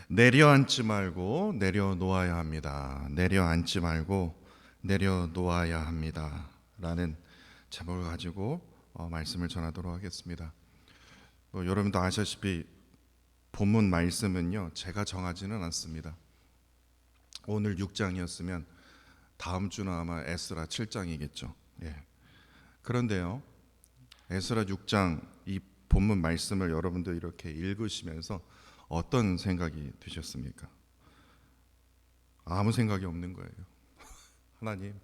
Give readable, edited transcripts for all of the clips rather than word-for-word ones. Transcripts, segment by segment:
내려앉지 말고 내려놓아야 합니다. 내려앉지 말고 내려놓아야 합니다. 라는 제목을 가지고 말씀을 전하도록 하겠습니다. 여러분도 아시다시피 본문 말씀은요, 제가 정하지는 않습니다. 오늘 6장이었으면 다음 주는 아마 에스라 7장이겠죠. 그런데요, 에스라 6장 이 본문 말씀을 여러분들 이렇게 읽으시면서 어떤 생각이 드셨습니까? 아무 생각이 없는 거예요. 하나님,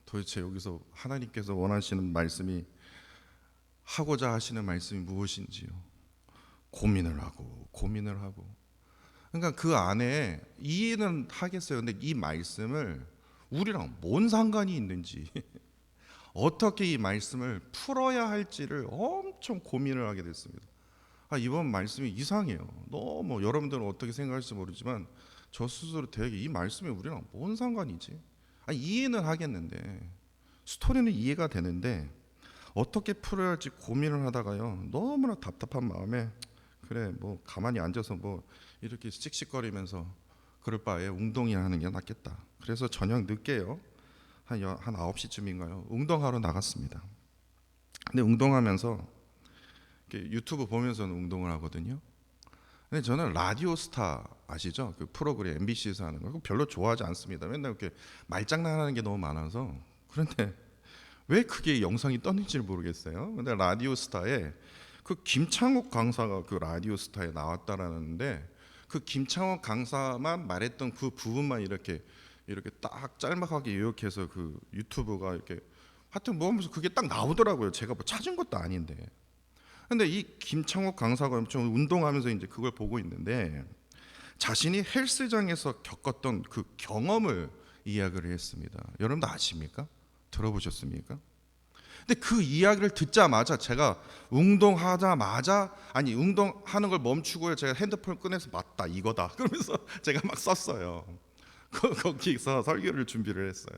도대체 여기서 하나님께서 원하시는 말씀이, 하고자 하시는 말씀이 무엇인지요? 고민을 하고 그러니까 그 안에 이해는 하겠어요. 근데 이 말씀을 우리랑 뭔 상관이 있는지 어떻게 이 말씀을 풀어야 할지를 엄청 고민을 하게 됐습니다. 이번 말씀이 이상해요. 너무 여러분들은 어떻게 생각할지 모르지만 저 스스로 되게 이 말씀이 우리랑 뭔 상관이지? 이해는 하겠는데, 스토리는 이해가 되는데 어떻게 풀어야 할지 고민을 하다가요, 너무나 답답한 마음에 그래 뭐 가만히 앉아서 뭐 이렇게 씩씩거리면서 그럴 바에 운동이나 하는 게 낫겠다. 그래서 저녁 늦게요, 한 9시쯤인가요? 운동하러 나갔습니다. 근데 운동하면서 유튜브 보면서는 운동을 하거든요. 근데 저는 라디오스타 아시죠? 그 프로그램 MBC에서 하는 거 별로 좋아하지 않습니다. 맨날 이렇게 말장난하는 게 너무 많아서. 그런데 왜 그게 영상이 떴는지를 모르겠어요. 근데 라디오스타에 그 김창욱 강사가 그 라디오스타에 나왔다라는데, 그 김창욱 강사만 말했던 그 부분만 이렇게 딱 짤막하게 요약해서 그 유튜브가 이렇게 하여튼 뭐 하면서 그게 딱 나오더라고요. 제가 뭐 찾은 것도 아닌데. 근데 이 김창욱 강사가 엄청 운동하면서 이제 그걸 보고 있는데, 자신이 헬스장에서 겪었던 그 경험을 이야기를 했습니다. 여러분도 아십니까? 들어보셨습니까? 근데 그 이야기를 듣자마자 제가 운동하자마자, 운동하는 걸 멈추고 제가 핸드폰을 꺼내서 맞다, 이거다 그러면서 제가 막 썼어요. 거기서 설교를 준비를 했어요.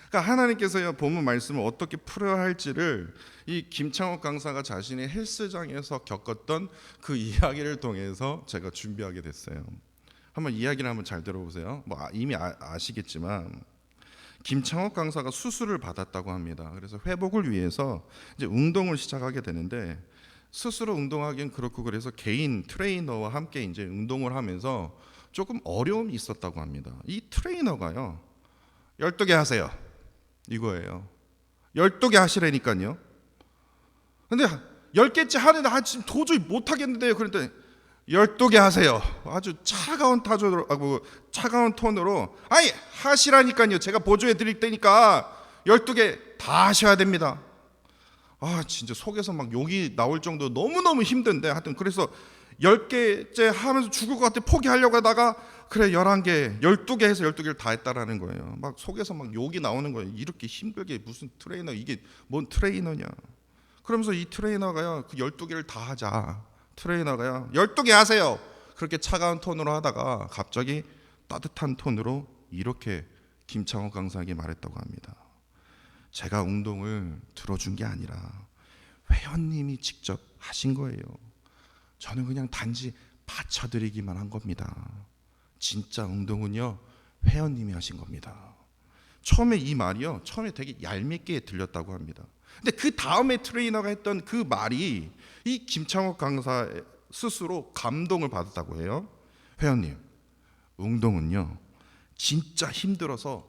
그러니까 하나님께서요, 본문 말씀을 어떻게 풀어야 할지를 이 김창욱 강사가 자신의 헬스장에서 겪었던 그 이야기를 통해서 제가 준비하게 됐어요. 한번 이야기를 한번 잘 들어보세요. 이미 아시겠지만 김창욱 강사가 수술을 받았다고 합니다. 그래서 회복을 위해서 이제 운동을 시작하게 되는데, 스스로 운동하기엔 그렇고 그래서 개인 트레이너와 함께 이제 운동을 하면서 조금 어려움이 있었다고 합니다. 이 트레이너가요, 12개 하세요, 이거예요. 12개 하시라니까요. 근데 10개째 하는데 지금 도저히 못 하겠는데요. 그런데 12개 하세요. 아주 차가운 톤으로 하시라니까요. 제가 보조해 드릴 테니까 12개 다 하셔야 됩니다. 진짜 속에서 막 욕이 나올 정도로 너무너무 힘든데, 하여튼 그래서 10개째 하면서 죽을 것 같아 포기하려고 하다가 그래 11개, 12개 해서 12개를 다 했다라는 거예요. 막 속에서 막 욕이 나오는 거예요. 이렇게 힘들게 무슨 트레이너, 이게 뭔 트레이너냐. 그러면서 이 트레이너가요, 그 12개를 다 하자. 트레이너가요, 12개 하세요. 그렇게 차가운 톤으로 하다가 갑자기 따뜻한 톤으로 이렇게 김창욱 강사에게 말했다고 합니다. 제가 운동을 들어준 게 아니라 회원님이 직접 하신 거예요. 저는 그냥 단지 받쳐드리기만 한 겁니다. 진짜 운동은요, 회원님이 하신 겁니다. 처음에 이 말이요, 처음에 되게 얄밉게 들렸다고 합니다. 근데 그 다음에 트레이너가 했던 그 말이 이 김창욱 강사 스스로 감동을 받았다고 해요. 회원님, 운동은요, 진짜 힘들어서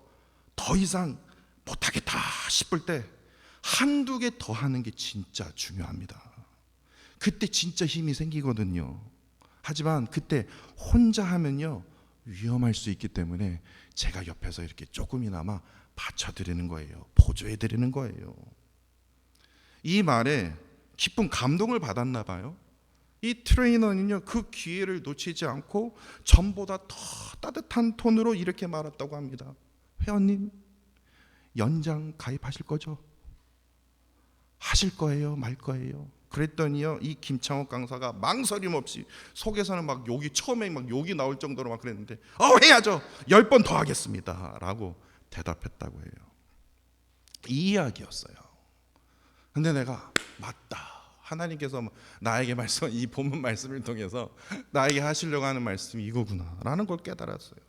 더 이상 못하겠다 싶을 때 한두 개 더 하는 게 진짜 중요합니다. 그때 진짜 힘이 생기거든요. 하지만 그때 혼자 하면요, 위험할 수 있기 때문에 제가 옆에서 이렇게 조금이나마 받쳐드리는 거예요. 보조해드리는 거예요. 이 말에 기쁜 감동을 받았나 봐요. 이 트레이너는요, 그 기회를 놓치지 않고 전보다 더 따뜻한 톤으로 이렇게 말했다고 합니다. 회원님, 연장 가입하실 거죠? 하실 거예요? 말 거예요? 그랬더니요, 이 김창욱 강사가 망설임 없이, 속에서는 막 욕이, 처음에 막 욕이 나올 정도로 막 그랬는데, 해야죠, 10번 더 하겠습니다 라고 대답했다고 해요. 이 이야기였어요. 근데 내가 맞다 하나님께서 나에게 말씀, 이 본문 말씀을 통해서 나에게 하시려고 하는 말씀이 이거구나라는 걸 깨달았어요.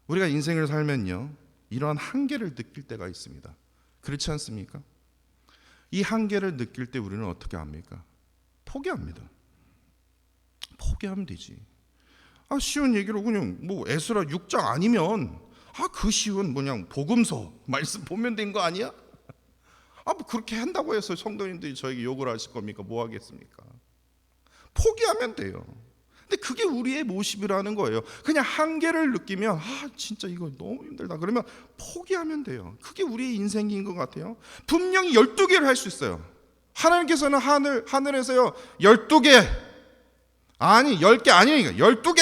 우리가 인생을 살면요, 이러한 한계를 느낄 때가 있습니다. 그렇지 않습니까? 이 한계를 느낄 때 우리는 어떻게 합니까? 포기합니다. 포기하면 되지. 쉬운 얘기로 그냥 뭐 에스라 6장 아니면 그 쉬운 복음서 말씀 보면 된 거 아니야? 뭐 그렇게 한다고 해서 성도님들이 저에게 욕을 하실 겁니까? 뭐 하겠습니까? 포기하면 돼요. 근데 그게 우리의 모습이라는 거예요. 그냥 한계를 느끼면 진짜 이거 너무 힘들다 그러면 포기하면 돼요. 그게 우리의 인생인 것 같아요. 분명히 12개를 할 수 있어요. 하나님께서는 하늘에서요 12개 아니 10개 아니니까 12개.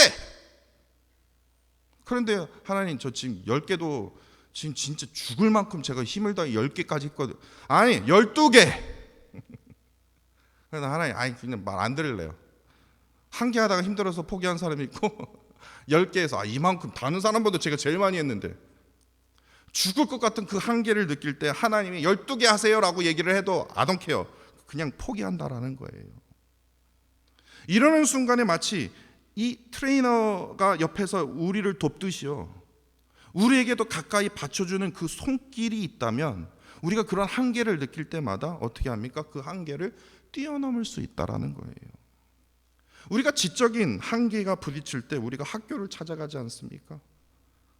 그런데 하나님 저 지금 10개도 지금 진짜 죽을 만큼 제가 힘을 다해 10개까지 했거든. 아니 12개. 그래서 하나님 그냥 말 안 들을래요. 한 개 하다가 힘들어서 포기한 사람이 있고 10개에서 이만큼 다른 사람보다 제가 제일 많이 했는데 죽을 것 같은 그 한계를 느낄 때 하나님이 12개 하세요라고 얘기를 해도 I don't care. 그냥 포기한다라는 거예요. 이러는 순간에 마치 이 트레이너가 옆에서 우리를 돕듯이요, 우리에게도 가까이 받쳐주는 그 손길이 있다면 우리가 그런 한계를 느낄 때마다 어떻게 합니까? 그 한계를 뛰어넘을 수 있다라는 거예요. 우리가 지적인 한계가 부딪힐 때 우리가 학교를 찾아가지 않습니까?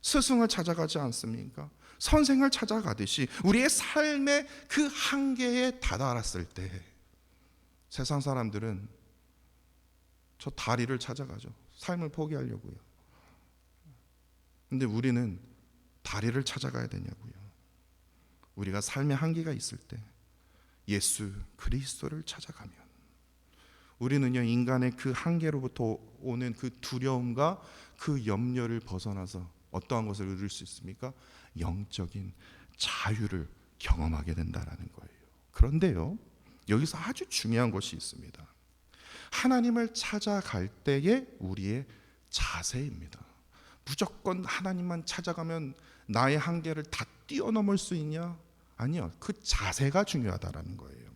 스승을 찾아가지 않습니까? 선생을 찾아가듯이 우리의 삶의 그 한계에 다다랐을 때 세상 사람들은 저 다리를 찾아가죠. 삶을 포기하려고요. 근데 우리는 다리를 찾아가야 되냐고요. 우리가 삶의 한계가 있을 때 예수 그리스도를 찾아가면 우리는요, 인간의 그 한계로부터 오는 그 두려움과 그 염려를 벗어나서 어떠한 것을 얻을 수 있습니까? 영적인 자유를 경험하게 된다라는 거예요. 그런데요, 여기서 아주 중요한 것이 있습니다. 하나님을 찾아갈 때의 우리의 자세입니다. 무조건 하나님만 찾아가면 나의 한계를 다 뛰어넘을 수 있냐? 아니요, 그 자세가 중요하다라는 거예요.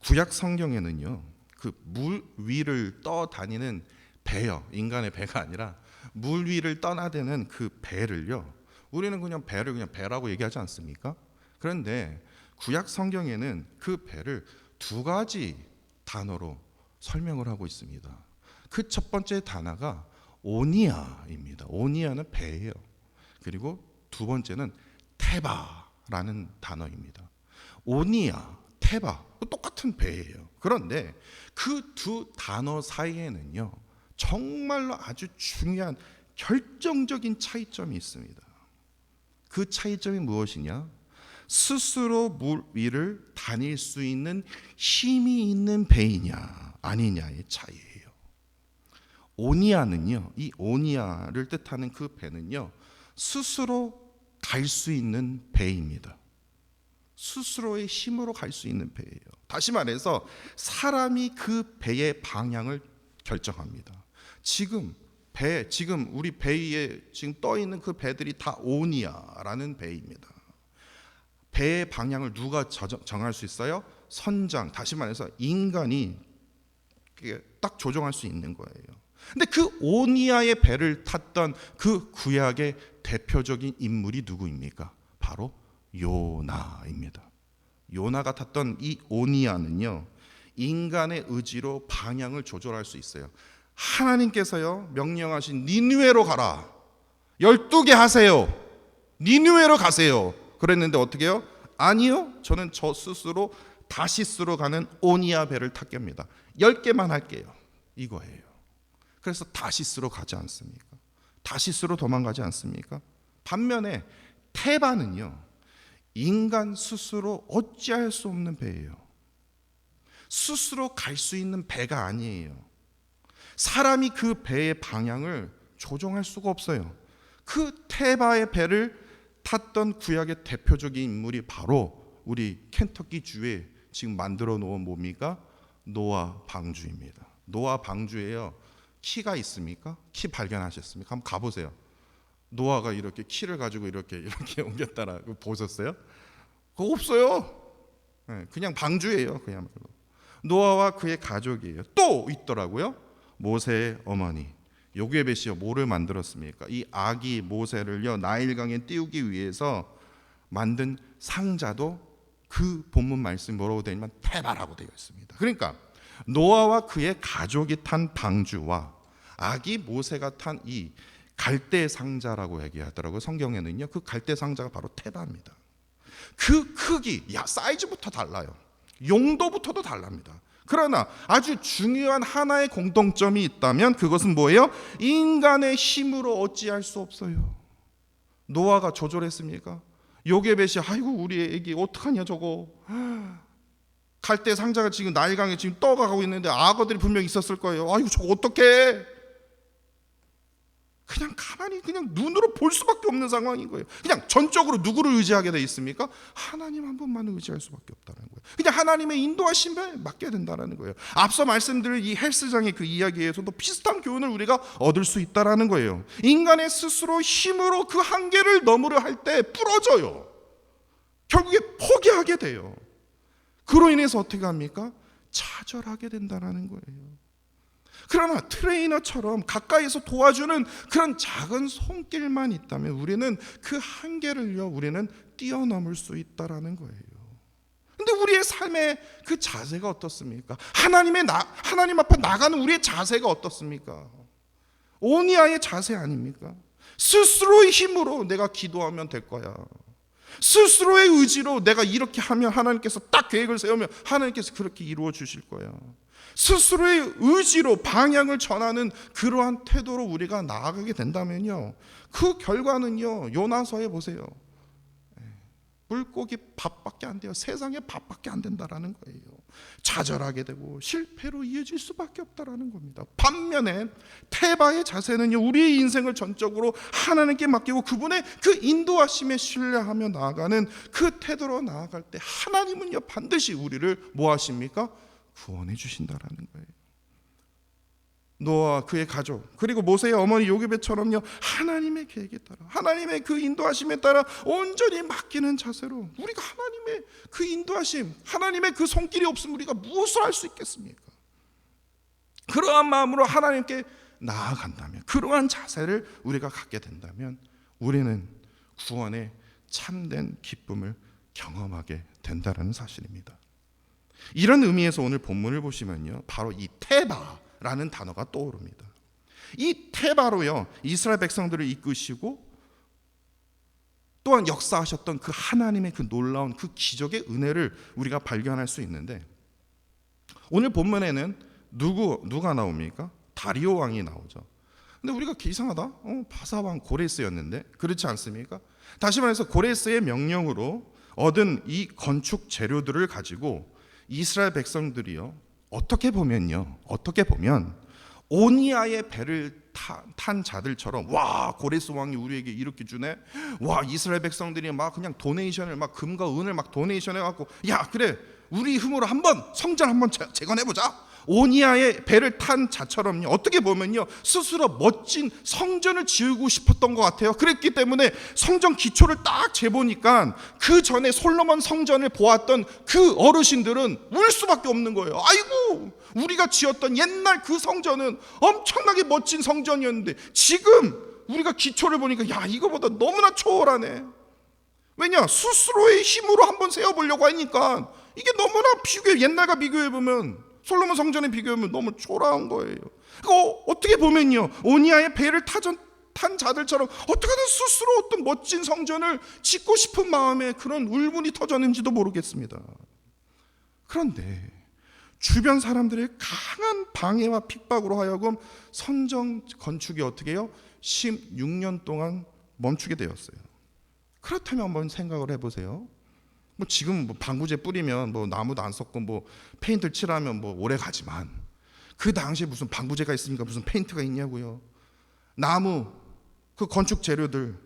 구약 성경에는요, 그 물 위를 떠다니는 배요, 인간의 배가 아니라 물 위를 떠나대는 그 배를요, 우리는 그냥 배를 그냥 배라고 얘기하지 않습니까? 그런데 구약 성경에는 그 배를 두 가지 단어로 설명을 하고 있습니다. 그 첫 번째 단어가 오니아입니다. 오니아는 배예요. 그리고 두 번째는 테바라는 단어입니다. 오니아, 테바, 똑같은 배예요. 그런데 그 두 단어 사이에는요, 정말로 아주 중요한 결정적인 차이점이 있습니다. 그 차이점이 무엇이냐? 스스로 물 위를 다닐 수 있는 힘이 있는 배이냐 아니냐의 차이예요. 오니아는요, 이 오니아를 뜻하는 그 배는요, 스스로 갈 수 있는 배입니다. 스스로의 힘으로 갈 수 있는 배예요. 다시 말해서 사람이 그 배의 방향을 결정합니다. 지금 우리 배에 지금 떠 있는 그 배들이 다 오니아라는 배입니다. 배의 방향을 누가 정할 수 있어요? 선장, 다시 말해서 인간이 딱 조정할 수 있는 거예요. 근데 그 오니아의 배를 탔던 그 구약의 대표적인 인물이 누구입니까? 바로 요나입니다. 요나가 탔던 이 오니아는요, 인간의 의지로 방향을 조절할 수 있어요. 하나님께서요, 명령하신 니느웨로 가라, 12개 하세요, 니느웨로 가세요 그랬는데 어떻게 해요? 아니요, 저는 저 스스로 다시스로 가는 오니아 배를 탔겠습니다. 10개만 할게요, 이거예요. 그래서 다시스로 가지 않습니까? 다시스로 도망가지 않습니까? 반면에 테바는요, 인간 스스로 어찌할 수 없는 배예요. 스스로 갈 수 있는 배가 아니에요. 사람이 그 배의 방향을 조정할 수가 없어요. 그 테바의 배를 탔던 구약의 대표적인 인물이 바로 우리 켄터키 주에 지금 만들어 놓은 뭡니까? 노아 방주입니다. 노아 방주에요, 키가 있습니까? 키 발견하셨습니까? 한번 가보세요. 노아가 이렇게 키를 가지고 이렇게 옮겼다라고 보셨어요? 그거 없어요. 그냥 방주예요. 그야말로 노아와 그의 가족이에요. 또 있더라고요. 모세의 어머니 요게벳이요 뭐를 만들었습니까? 이 아기 모세를요 나일강에 띄우기 위해서 만든 상자도 그 본문 말씀 뭐라고 되어 있냐면 테바라고 되어 있습니다. 그러니까 노아와 그의 가족이 탄 방주와 아기 모세가 탄 이 갈대 상자라고 얘기하더라고요. 성경에는요 그 갈대 상자가 바로 테바입니다. 그 크기, 사이즈부터 달라요. 용도부터도 다릅니다. 그러나 아주 중요한 하나의 공통점이 있다면 그것은 뭐예요? 인간의 힘으로 어찌할 수 없어요. 노아가 조절했습니까? 요게벳이 아이고 우리 애기 어떡하냐 저거 갈대 상자가 지금 나일강에 지금 떠가고 있는데 악어들이 분명히 있었을 거예요. 아이고 저거 어떡해. 그냥 가만히 그냥 눈으로 볼 수밖에 없는 상황인 거예요. 그냥 전적으로 누구를 의지하게 돼 있습니까? 하나님 한 분만 의지할 수밖에 없다는 거예요. 그냥 하나님의 인도하심에 맡겨야 된다는 거예요. 앞서 말씀드린 이 헬스장의 그 이야기에서도 비슷한 교훈을 우리가 얻을 수 있다는 거예요. 인간의 스스로 힘으로 그 한계를 넘으려 할 때 부러져요. 결국에 포기하게 돼요. 그로 인해서 어떻게 합니까? 좌절하게 된다는 거예요. 그러나 트레이너처럼 가까이서 도와주는 그런 작은 손길만 있다면 우리는 그 한계를요 우리는 뛰어넘을 수 있다라는 거예요. 근데 우리의 삶의 그 자세가 어떻습니까? 하나님 앞에 나가는 우리의 자세가 어떻습니까? 오니아의 자세 아닙니까? 스스로의 힘으로 내가 기도하면 될 거야. 스스로의 의지로 내가 이렇게 하면 하나님께서 딱 계획을 세우면 하나님께서 그렇게 이루어 주실 거야. 스스로의 의지로 방향을 전하는 그러한 태도로 우리가 나아가게 된다면요 그 결과는요 요나서에 보세요. 물고기 밥밖에 안 돼요. 세상에 밥밖에 안 된다라는 거예요. 좌절하게 되고 실패로 이어질 수밖에 없다라는 겁니다. 반면에 테바의 자세는요 우리의 인생을 전적으로 하나님께 맡기고 그분의 그 인도하심에 신뢰하며 나아가는 그 태도로 나아갈 때 하나님은요 반드시 우리를 뭐 하십니까? 구원해 주신다라는 거예요. 노아와 그의 가족 그리고 모세의 어머니 요게벳처럼요 하나님의 계획에 따라 하나님의 그 인도하심에 따라 온전히 맡기는 자세로 우리가 하나님의 그 인도하심 하나님의 그 손길이 없으면 우리가 무엇을 할 수 있겠습니까? 그러한 마음으로 하나님께 나아간다면 그러한 자세를 우리가 갖게 된다면 우리는 구원의 참된 기쁨을 경험하게 된다는 사실입니다. 이런 의미에서 오늘 본문을 보시면요 바로 이 테바라는 단어가 떠오릅니다. 이 테바로요 이스라엘 백성들을 이끄시고 또한 역사하셨던 그 하나님의 그 놀라운 그 기적의 은혜를 우리가 발견할 수 있는데 오늘 본문에는 누가 나옵니까? 다리오 왕이 나오죠. 근데 우리가 이상하다 바사왕 고레스였는데 그렇지 않습니까? 다시 말해서 고레스의 명령으로 얻은 이 건축 재료들을 가지고 이스라엘 백성들이요 어떻게 보면 오니아의 배를 탄 자들처럼 와 고레스 왕이 우리에게 이렇게 주네. 와 이스라엘 백성들이 막 그냥 도네이션을 막 금과 은을 막 도네이션 해갖고 야 그래 우리 힘으로 한번 성전 한번 재건해보자. 오니아의 배를 탄 자처럼요 어떻게 보면요 스스로 멋진 성전을 지으고 싶었던 것 같아요. 그랬기 때문에 성전 기초를 딱 재보니까 그 전에 솔로몬 성전을 보았던 그 어르신들은 울 수밖에 없는 거예요. 아이고 우리가 지었던 옛날 그 성전은 엄청나게 멋진 성전이었는데 지금 우리가 기초를 보니까 야 이거보다 너무나 초월하네. 왜냐 스스로의 힘으로 한번 세워보려고 하니까 이게 너무나 옛날과 비교해보면 솔로몬 성전에 비교하면 너무 초라한 거예요. 어떻게 보면요 오니아의 배를 탄 자들처럼 어떻게든 스스로 어떤 멋진 성전을 짓고 싶은 마음에 그런 울분이 터졌는지도 모르겠습니다. 그런데 주변 사람들의 강한 방해와 핍박으로 하여금 성전 건축이 어떻게 해요? 16년 동안 멈추게 되었어요. 그렇다면 한번 생각을 해보세요. 지금 방부제 뿌리면 나무도 안 썩고 페인트를 칠하면 오래 가지만 그 당시에 무슨 방부제가 있으니까 무슨 페인트가 있냐고요. 나무 그 건축 재료들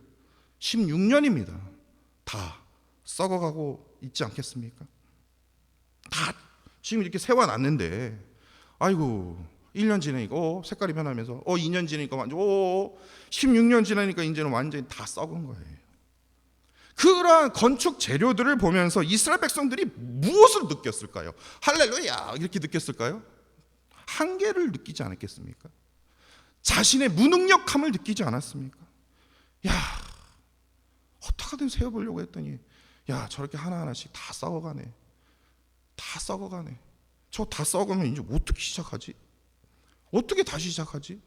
16년입니다. 다 썩어가고 있지 않겠습니까? 다 지금 이렇게 세워놨는데 아이고 1년 지나니까 색깔이 변하면서 2년 지나니까 완전 16년 지나니까 이제는 완전히 다 썩은 거예요. 그러한 건축 재료들을 보면서 이스라엘 백성들이 무엇을 느꼈을까요? 할렐루야 이렇게 느꼈을까요? 한계를 느끼지 않았겠습니까? 자신의 무능력함을 느끼지 않았습니까? 야, 어떻게든 세워보려고 했더니 야, 저렇게 하나하나씩 다 썩어가네. 다 썩어가네. 저 다 썩으면 이제 어떻게 시작하지? 어떻게 다시 시작하지?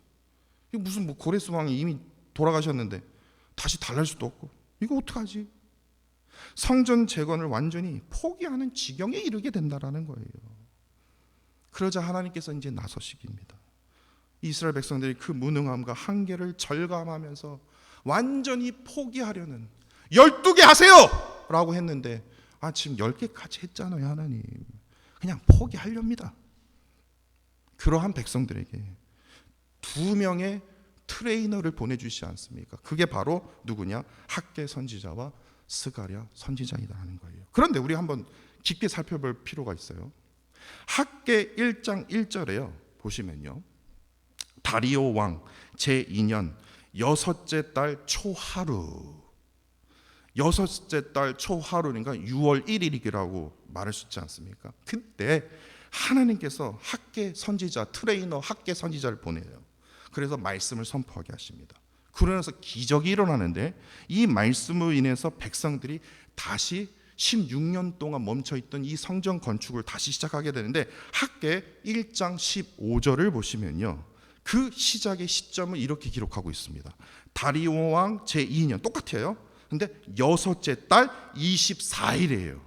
이거 무슨 뭐 고레스 왕이 이미 돌아가셨는데 다시 달랄 수도 없고 이거 어떡하지? 성전 재건을 완전히 포기하는 지경에 이르게 된다라는 거예요. 그러자 하나님께서 이제 나서시기입니다. 이스라엘 백성들이 그 무능함과 한계를 절감하면서 완전히 포기하려는 12개 하세요! 라고 했는데 지금 10개까지 했잖아요. 하나님 그냥 포기하렵니다. 그러한 백성들에게 2명의 트레이너를 보내주시지 않습니까? 그게 바로 누구냐? 학개 선지자와 스가랴 선지자이라는 거예요. 그런데 우리 한번 깊게 살펴볼 필요가 있어요. 학개 1장 1절에요 보시면요, 다리오 왕 제2년 여섯째 달 초하루, 여섯째 달 초하루니까 6월 1일이라고 말할 수 있지 않습니까? 그때 하나님께서 학개 선지자, 트레이너 학개 선지자를 보내요. 그래서 말씀을 선포하게 하십니다. 그러면서 기적이 일어나는데 이 말씀으로 인해서 백성들이 다시 16년 동안 멈춰있던 이 성전 건축을 다시 시작하게 되는데, 학개 1장 15절을 보시면요, 그 시작의 시점을 이렇게 기록하고 있습니다. 다리오 왕 제2년, 똑같아요. 근데 여섯째 달 24일이에요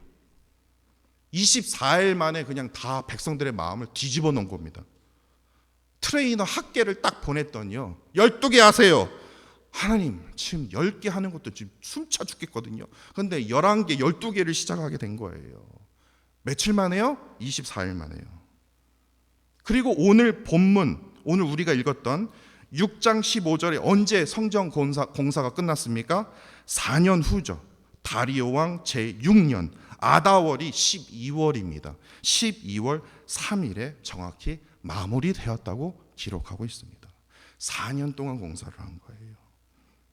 24일 만에 그냥 다 백성들의 마음을 뒤집어 놓은 겁니다. 트레이너 학개를 딱 보냈더니요, 12개 하세요. 하나님 지금 10개 하는 것도 지금 숨차 죽겠거든요. 그런데 11개, 12개를 시작하게 된 거예요. 며칠 만에요? 24일 만에요. 그리고 오늘 본문, 오늘 우리가 읽었던 6장 15절에 언제 성전 공사가 끝났습니까? 4년 후죠. 다리오 왕 제6년 아다월이 12월입니다. 12월 3일에 정확히 마무리되었다고 기록하고 있습니다. 4년 동안 공사를 한 거예요.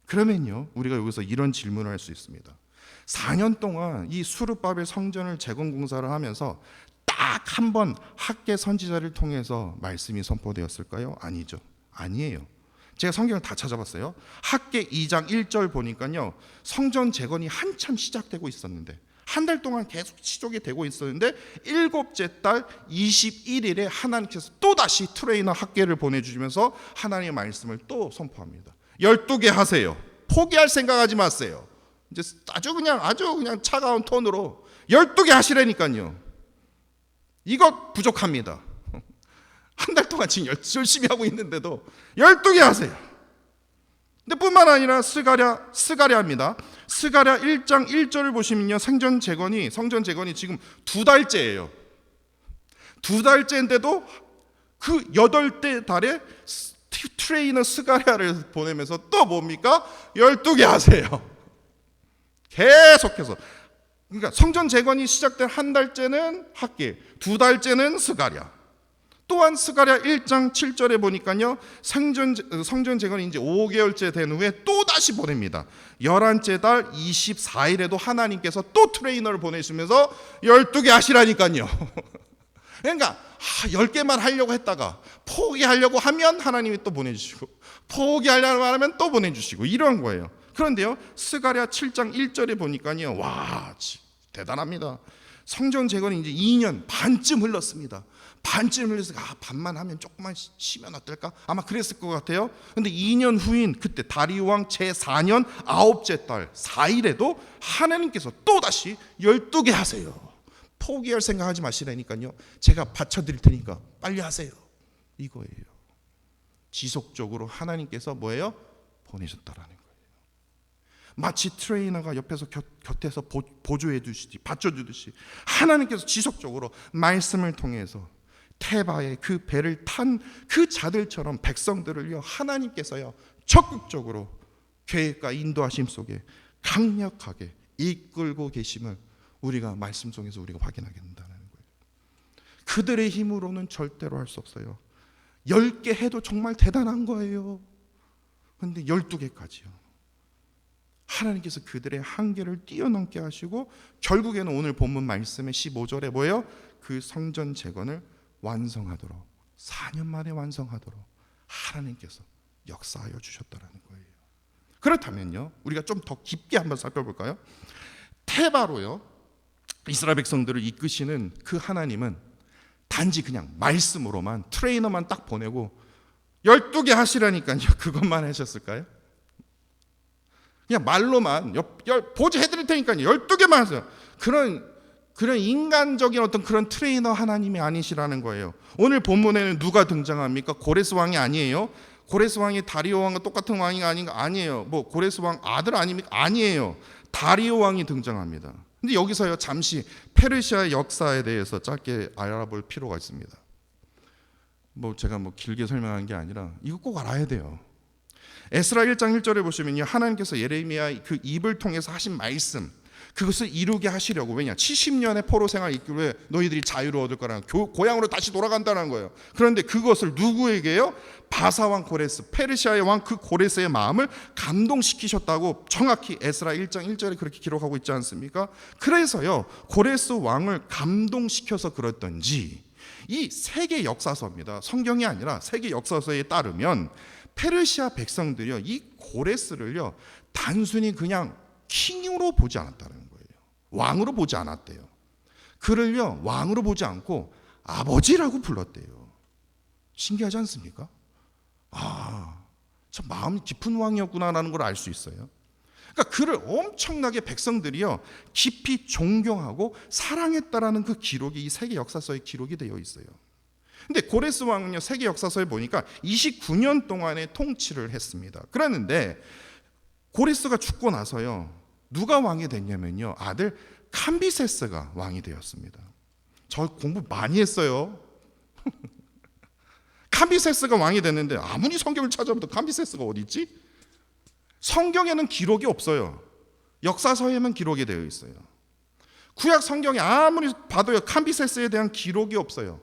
그러면요, 우리가 여기서 이런 질문을 할 수 있습니다. 4년 동안 이 수르바벨 성전을 재건 공사를 하면서 딱 한 번 학개 선지자를 통해서 말씀이 선포되었을까요? 아니죠. 아니에요. 제가 성경을 다 찾아봤어요. 학개 2장 1절 보니까요, 성전 재건이 한참 시작되고 있었는데, 한 달 동안 계속 지속이 되고 있었는데 7째 달 21일에 하나님께서 또다시 트레이너 학개를 보내주시면서 하나님의 말씀을 또 선포합니다. 12개 하세요. 포기할 생각하지 마세요. 이제 아주 그냥 차가운 톤으로 12개 하시라니까요. 이것 부족합니다. 한 달 동안 지금 열심히 하고 있는데도 12개 하세요. 근데 뿐만 아니라 스가랴입니다. 스가랴 1장 1절을 보시면요, 성전 재건이 지금 2달째예요. 2달째인데도 그 8째 달에 트레이너 스가랴를 보내면서 또 뭡니까? 12개 하세요. 계속해서. 그러니까 성전 재건이 시작된 한 달째는 학개, 2달째는 스가랴. 또한 스가랴 1장 7절에 보니까요, 성전 재건이 이제 5개월째 된 후에 또 다시 보냅니다. 11째 달 24일에도 하나님께서 또 트레이너를 보내시면서 12개 하시라니까요. 그러니까 10개만 하려고 했다가 포기하려고 하면 하나님이 또 보내주시고, 포기하려고 하면 또 보내주시고, 이런 거예요. 그런데요, 스가랴 7장 1절에 보니까요, 와, 대단합니다. 성전 재건이 이제 2년 반쯤 흘렀습니다. 반쯤 흘려서 반만 하면 조금만 쉬면 어떨까? 아마 그랬을 것 같아요. 근데 2년 후인 그때 다리오 왕 제4년 9째 달 4일에도 하나님께서 또다시 12개 하세요. 포기할 생각하지 마시라니까요. 제가 받쳐드릴 테니까 빨리 하세요. 이거예요. 지속적으로 하나님께서 뭐예요? 보내셨다라는 거예요. 마치 트레이너가 옆에서 곁에서 보조해 주시지, 받쳐주듯이 하나님께서 지속적으로 말씀을 통해서 테바의 그 배를 탄 그 자들처럼 백성들을요, 하나님께서요 적극적으로 계획과 인도하심 속에 강력하게 이끌고 계심을 우리가 말씀 속에서 우리가 확인하게 된다는 거예요. 그들의 힘으로는 절대로 할 수 없어요. 10개 해도 정말 대단한 거예요. 그런데 12개까지요. 하나님께서 그들의 한계를 뛰어넘게 하시고 결국에는 오늘 본문 말씀의 15절에 뭐예요? 그 성전 재건을 완성하도록 4년 만에 완성하도록 하나님께서 역사하여 주셨다라는 거예요. 그렇다면요, 우리가 좀 더 깊게 한번 살펴볼까요? 테바로요, 이스라엘 백성들을 이끄시는 그 하나님은 단지 그냥 말씀으로만, 트레이너만 딱 보내고 12개 하시라니까요, 그것만 하셨을까요? 그냥 말로만 보지 해드릴 테니까요 12개만 하세요. 그런 인간적인 어떤 그런 트레이너 하나님이 아니시라는 거예요. 오늘 본문에는 누가 등장합니까? 고레스 왕이 아니에요. 고레스 왕이 다리오 왕과 똑같은 왕이 아니에요. 뭐 고레스 왕 아들 아닙니까? 아니에요. 다리오 왕이 등장합니다. 근데 여기서요, 잠시 페르시아의 역사에 대해서 짧게 알아볼 필요가 있습니다. 제가 길게 설명한 게 아니라 이거 꼭 알아야 돼요. 에스라 1장 1절에 보시면요, 하나님께서 예레미야 그 입을 통해서 하신 말씀, 그것을 이루게 하시려고, 왜냐, 70년의 포로 생활 이후에 너희들이 자유를 얻을 거라는, 고향으로 다시 돌아간다는 거예요. 그런데 그것을 누구에게요? 바사왕 고레스, 페르시아의 왕 그 고레스의 마음을 감동시키셨다고 정확히 에스라 1장 1절에 그렇게 기록하고 있지 않습니까? 그래서요, 고레스 왕을 감동시켜서 그랬던지 이 세계 역사서입니다. 성경이 아니라 세계 역사서에 따르면 페르시아 백성들이요, 이 고레스를요 단순히 그냥 킹으로 보지 않았다는 거예요. 왕으로 보지 않았대요. 그를요 왕으로 보지 않고 아버지라고 불렀대요. 신기하지 않습니까? 참 마음이 깊은 왕이었구나라는 걸 알 수 있어요. 그러니까 그를 엄청나게 백성들이요 깊이 존경하고 사랑했다라는 그 기록이 이 세계 역사서에 기록이 되어 있어요. 근데 고레스 왕은요, 세계 역사서에 보니까 29년 동안의 통치를 했습니다. 그랬는데 고레스가 죽고 나서요, 누가 왕이 됐냐면요, 아들 캄비세스가 왕이 되었습니다. 저 공부 많이 했어요. 캄비세스가 왕이 됐는데 아무리 성경을 찾아봐도 캄비세스가 어디 있지? 성경에는 기록이 없어요. 역사서에만 기록이 되어 있어요. 구약 성경에 아무리 봐도요, 캄비세스에 대한 기록이 없어요.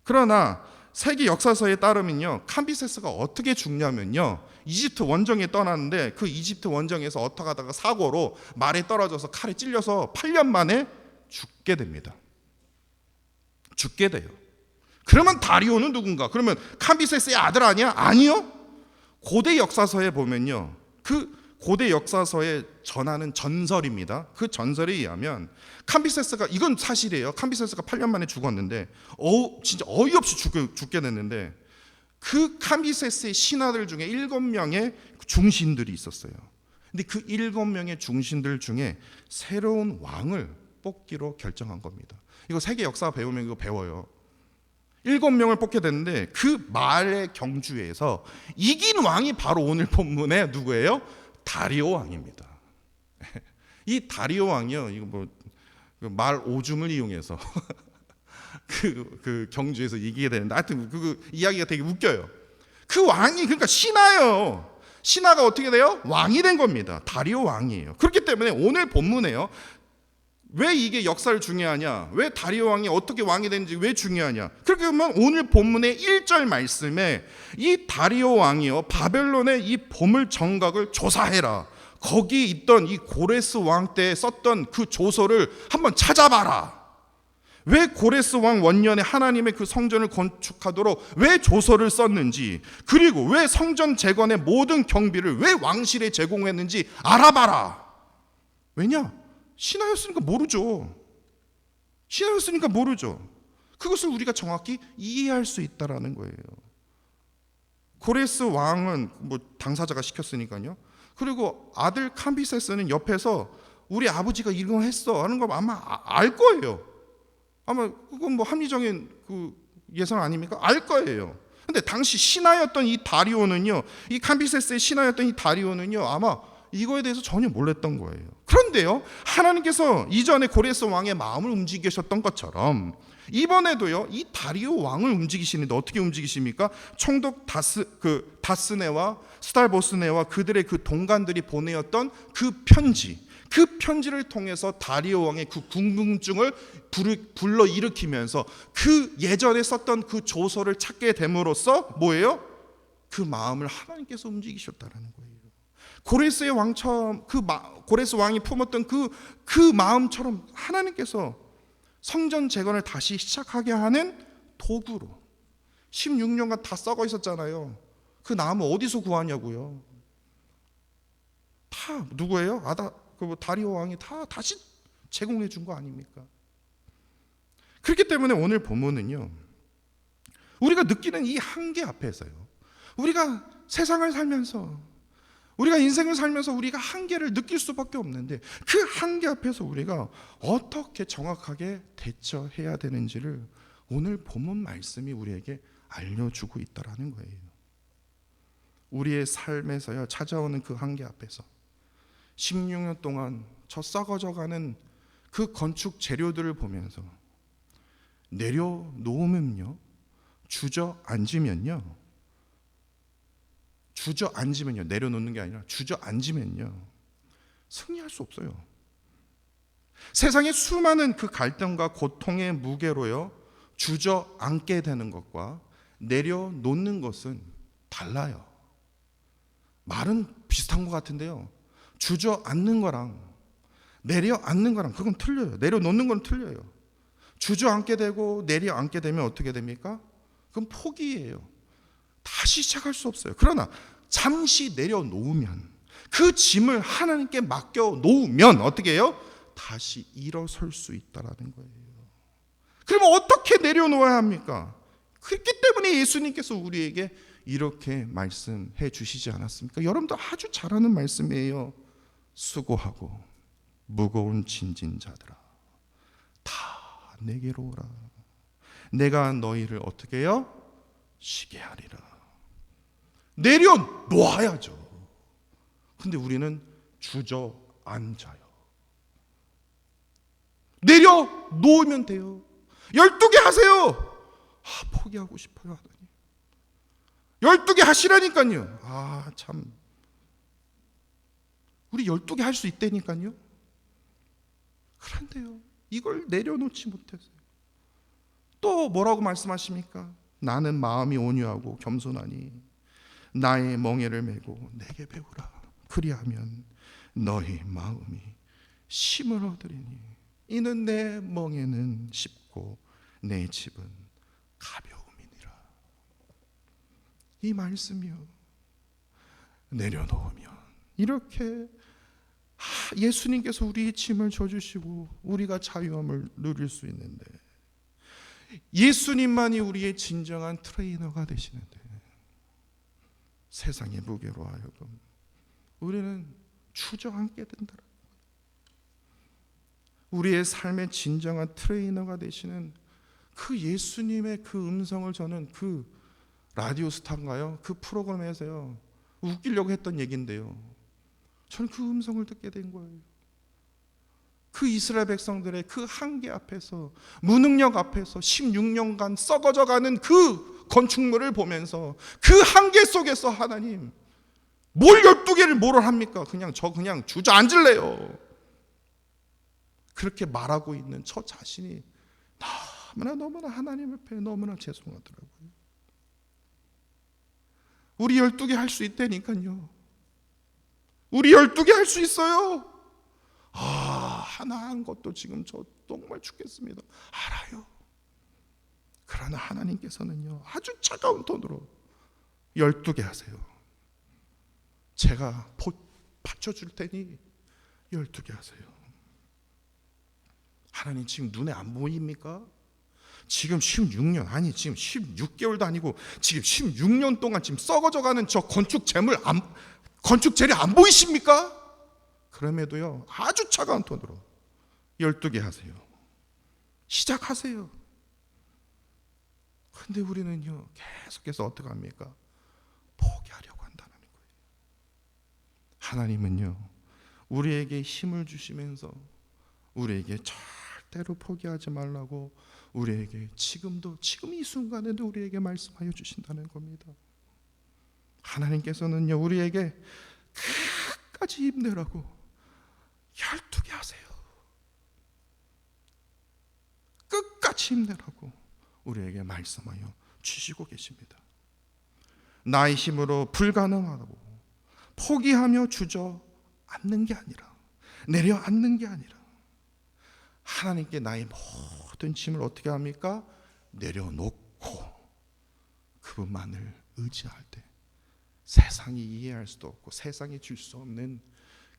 그러나 세계 역사서에 따르면요, 캄비세스가 어떻게 죽냐면요, 이집트 원정에 떠났는데 그 이집트 원정에서 어떻게 하다가 사고로 말에 떨어져서 칼에 찔려서 8년 만에 죽게 됩니다. 죽게 돼요. 그러면 다리오는 누군가? 그러면 캄비세스의 아들 아니야? 아니요. 고대 역사서에 보면요, 그 고대 역사서에 전하는 전설입니다. 그 전설에 의하면 캄비세스가, 이건 사실이에요, 캄비세스가 8년 만에 죽었는데 진짜 어이없이 죽게 됐는데 그 캄비세스의 신하들 중에 7명의 중신들이 있었어요. 근데 그 7명의 중신들 중에 새로운 왕을 뽑기로 결정한 겁니다. 이거 세계 역사 배우면 이거 배워요. 7명을 뽑게 됐는데 그 말의 경주에서 이긴 왕이 바로 오늘 본문의 누구예요? 다리오 왕입니다. 이 다리오 왕이요, 이거 말 오줌을 이용해서 그 경주에서 이기게 되는데, 하여튼 그 이야기가 되게 웃겨요. 그 왕이, 그러니까 신하예요. 신하가 어떻게 돼요? 왕이 된 겁니다. 다리오 왕이에요. 그렇기 때문에 오늘 본문에요, 왜 이게 역사를 중요하냐, 왜 다리오 왕이 어떻게 왕이 됐는지 왜 중요하냐, 그렇게 보면 오늘 본문의 1절 말씀에 이 다리오 왕이요, 바벨론의 이 보물 정각을 조사해라, 거기 있던 이 고레스 왕 때 썼던 그 조서를 한번 찾아봐라. 왜 고레스 왕 원년에 하나님의 그 성전을 건축하도록 왜 조서를 썼는지, 그리고 왜 성전 재건의 모든 경비를 왜 왕실에 제공했는지 알아봐라. 왜냐? 신하였으니까 모르죠. 신하였으니까 모르죠. 그것을 우리가 정확히 이해할 수 있다라는 거예요. 고레스 왕은 당사자가 시켰으니까요. 그리고 아들 캄비세스는 옆에서 우리 아버지가 이런 거 했어 하는 거 아마 알 거예요. 아마 그건 합리적인 그 예상 아닙니까? 알 거예요. 근데 당시 신하였던 이 다리오는요, 이 캄비세스의 신하였던 이 다리오는요, 아마 이거에 대해서 전혀 몰랐던 거예요. 그런데요, 하나님께서 이전에 고레스 왕의 마음을 움직이셨던 것처럼 이번에도요, 이 다리오 왕을 움직이시는데 어떻게 움직이십니까? 총독 다스네와 스탈보스네와 그들의 그 동관들이 보내었던 그 편지를 통해서 다리오 왕의 그 궁금증을 불러 일으키면서 그 예전에 썼던 그 조서를 찾게 됨으로써 뭐예요? 그 마음을 하나님께서 움직이셨다는 거예요. 고레스의 왕처럼 고레스 왕이 품었던 그 마음처럼 하나님께서 성전 재건을 다시 시작하게 하는 도구로 16년간 다 썩어 있었잖아요. 그 나무 어디서 구하냐고요. 다 누구예요? 다리오 왕이 다시 제공해 준 거 아닙니까? 그렇기 때문에 오늘 본문은요, 우리가 느끼는 이 한계 앞에서요, 우리가 세상을 살면서, 우리가 인생을 살면서 우리가 한계를 느낄 수밖에 없는데, 그 한계 앞에서 우리가 어떻게 정확하게 대처해야 되는지를 오늘 본문 말씀이 우리에게 알려주고 있다라는 거예요. 우리의 삶에서요, 찾아오는 그 한계 앞에서 16년 동안 저 썩어져가는 그 건축 재료들을 보면서 내려놓으면요, 주저앉으면요, 내려놓는 게 아니라 주저앉으면요, 승리할 수 없어요. 세상의 수많은 그 갈등과 고통의 무게로요, 주저앉게 되는 것과 내려놓는 것은 달라요. 말은 비슷한 것 같은데요, 주저앉는 거랑 내려앉는 거랑 그건 틀려요. 내려놓는 건 틀려요. 주저앉게 되고 내려앉게 되면 어떻게 됩니까? 그건 포기예요. 다시 시작할 수 없어요. 그러나 잠시 내려놓으면, 그 짐을 하나님께 맡겨놓으면 어떻게 해요? 다시 일어설 수 있다라는 거예요. 그러면 어떻게 내려놓아야 합니까? 그렇기 때문에 예수님께서 우리에게 이렇게 말씀해 주시지 않았습니까? 여러분도 아주 잘 아는 말씀이에요. 수고하고 무거운 짐진 자들아, 다 내게로 오라. 내가 너희를 어떻게 해요? 쉬게 하리라. 내려놓아야죠. 근데 우리는 주저앉아요. 내려놓으면 돼요. 12개 하세요. 포기하고 싶어요, 하나님. 12개 하시라니까요. 참, 우리 12개 할 수 있다니까요. 그런데요, 이걸 내려놓지 못했어요. 또 뭐라고 말씀하십니까? 나는 마음이 온유하고 겸손하니 나의 멍에를 메고 내게 배우라. 그리하면 너희 마음이 쉼을 얻으리니 이는 내 멍에는 쉽고 내 집은 가벼움이니라. 이 말씀이요, 내려놓으면 이렇게 예수님께서 우리의 짐을 져주시고 우리가 자유함을 누릴 수 있는데, 예수님만이 우리의 진정한 트레이너가 되시는데 세상의 무게로 하여금 우리는 주저앉게 된다. 우리의 삶의 진정한 트레이너가 되시는 그 예수님의 그 음성을 저는 그 라디오 스타인가요? 그 프로그램에서요, 웃기려고 했던 얘기인데요, 저는 그 음성을 듣게 된 거예요. 그 이스라엘 백성들의 그 한계 앞에서, 무능력 앞에서 16년간 썩어져가는 그 건축물을 보면서 그 한계 속에서 하나님, 뭘 12개를 뭐를 합니까? 그냥 주저앉을래요. 그렇게 말하고 있는 저 자신이 너무나 하나님 앞에 너무나 죄송하더라고요. 우리 12개 할 수 있다니까요. 우리 12개 할 수 있어요. 하나 한 것도 지금 저 정말 죽겠습니다. 알아요. 그러나 하나님께서는요, 아주 차가운 톤으로 12개 하세요. 제가 받쳐줄 테니 12개 하세요. 하나님 지금 눈에 안 보입니까? 지금 16년, 아니 지금 16개월도 아니고 지금 16년 동안 지금 썩어져가는 저 건축 재료 안 보이십니까? 그럼에도요, 아주 차가운 톤으로 12개 하세요. 시작하세요. 근데 우리는요, 계속해서 어떻게 합니까? 포기하려고 한다는 거예요. 하나님은요, 우리에게 힘을 주시면서 우리에게 절대로 포기하지 말라고 우리에게 지금 이 순간에도 우리에게 말씀하여 주신다는 겁니다. 하나님께서는요, 우리에게 끝까지 힘내라고 12개 하세요. 끝까지 힘내라고 우리에게 말씀하여 주시고 계십니다. 나의 힘으로 불가능하고 포기하며 주저앉는 게 아니라, 내려앉는 게 아니라 하나님께 나의 모든 짐을 어떻게 합니까? 내려놓고 그분만을 의지할 때 세상이 이해할 수도 없고 세상이 줄 수 없는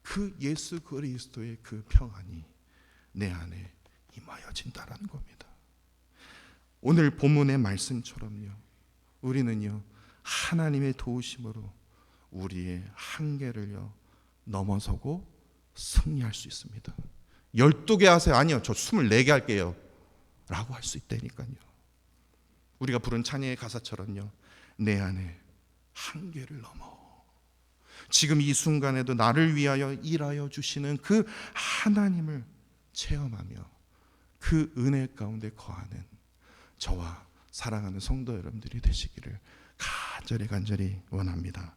그 예수 그리스도의 그 평안이 내 안에 임하여진다라는 겁니다. 오늘 본문의 말씀처럼요, 우리는요 하나님의 도우심으로 우리의 한계를요 넘어서고 승리할 수 있습니다. 12개 하세요. 아니요, 저 24개 할게요 라고 할 수 있다니까요. 우리가 부른 찬양의 가사처럼요, 내 안에 한계를 넘어 지금 이 순간에도 나를 위하여 일하여 주시는 그 하나님을 체험하며 그 은혜 가운데 거하는 저와 사랑하는 성도 여러분들이 되시기를 간절히 원합니다.